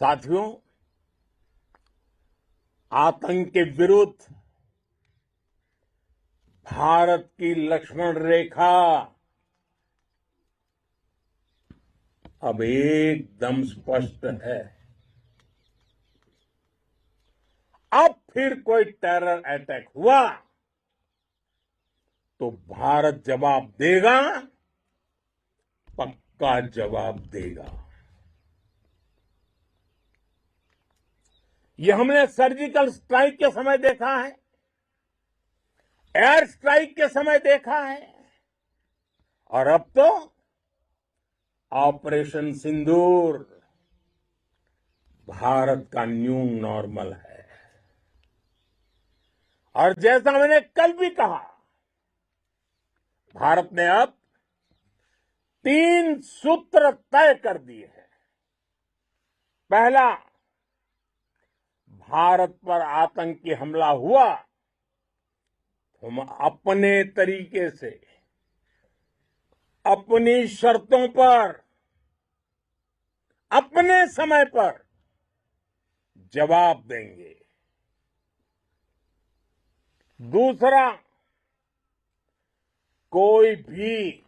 साथियों, आतंक के विरुद्ध भारत की लक्ष्मण रेखा अब एकदम स्पष्ट है। अब फिर कोई टेरर अटैक हुआ तो भारत जवाब देगा, पक्का जवाब देगा। ये हमने सर्जिकल स्ट्राइक के समय देखा है, एयर स्ट्राइक के समय देखा है, और अब तो ऑपरेशन सिंदूर भारत का न्यू नॉर्मल है। और जैसा मैंने कल भी कहा, भारत ने अब 3 सूत्र तय कर दिए हैं। पहला, भारत पर आतंकी हमला हुआ तो हम अपने तरीके से, अपनी शर्तों पर, अपने समय पर जवाब देंगे। दूसरा, कोई भी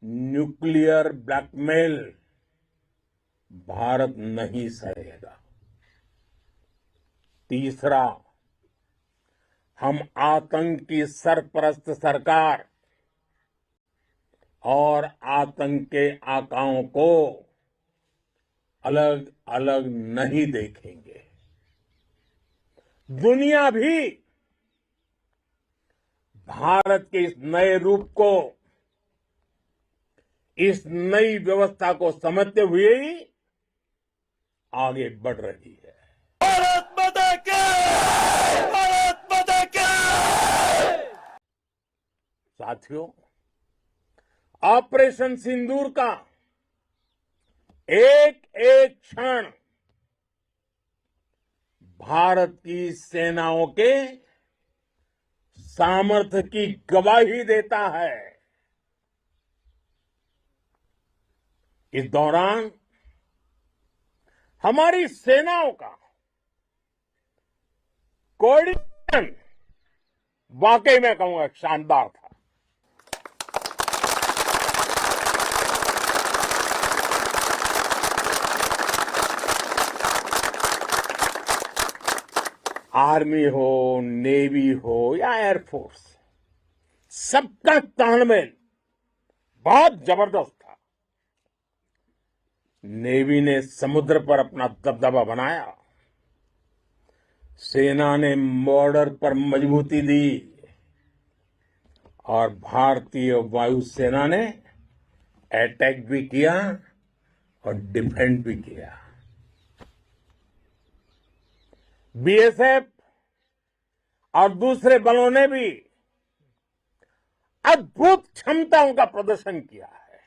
न्यूक्लियर ब्लैकमेल भारत नहीं सहेगा। तीसरा, हम आतंक की सरपरस्त सरकार और आतंक के आकाओं को अलग अलग नहीं देखेंगे। दुनिया भी भारत के इस नए रूप को, इस नई व्यवस्था को समझते हुए ही आगे बढ़ रही है। भारत माता की! भारत माता की! साथियों, ऑपरेशन सिंदूर का एक एक क्षण भारत की सेनाओं के सामर्थ्य की गवाही देता है। इस दौरान हमारी सेनाओं का कोऑर्डिनेशन वाकई में कहूंगा शानदार था। आर्मी हो, नेवी हो या एयरफोर्स, सबका तालमेल बहुत जबरदस्त था। नेवी ने समुद्र पर अपना दबदबा बनाया, सेना ने बॉर्डर पर मजबूती दी और भारतीय वायुसेना ने अटैक भी किया और डिफेंड भी किया। बीएसएफ और दूसरे बलों ने भी अद्भुत क्षमताओं का प्रदर्शन किया है।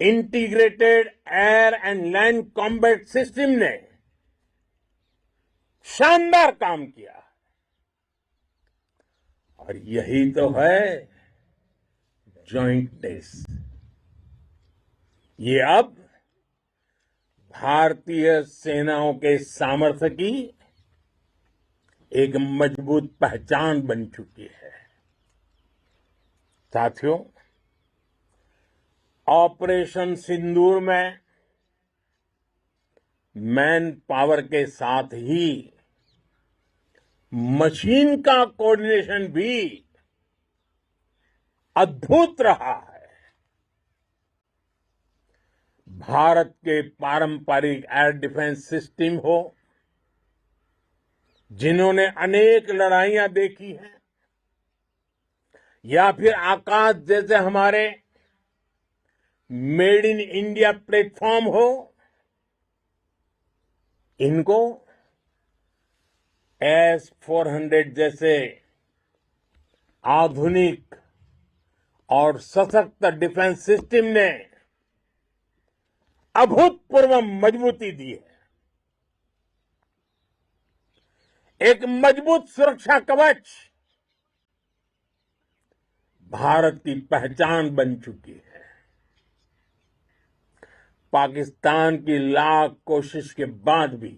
Integrated air and land combat system ने शानदार काम किया है। और यही तो है जॉइंटनेस। ये अब भारतीय सेनाओं के सामर्थ्य की एक मजबूत पहचान बन चुकी है। साथियों, ऑपरेशन सिंदूर में मैन पावर के साथ ही मशीन का कोऑर्डिनेशन भी अद्भुत रहा है। भारत के पारंपरिक एयर डिफेंस सिस्टम हो, जिन्होंने अनेक लड़ाइयां देखी हैं, या फिर आकाश जैसे हमारे मेड इन इंडिया प्लेटफॉर्म हो, इनको S-400 जैसे आधुनिक और सशक्त डिफेंस सिस्टम ने अभूतपूर्व मजबूती दी है। एक मजबूत सुरक्षा कवच भारत की पहचान बन चुकी है। पाकिस्तान की लाख कोशिश के बाद भी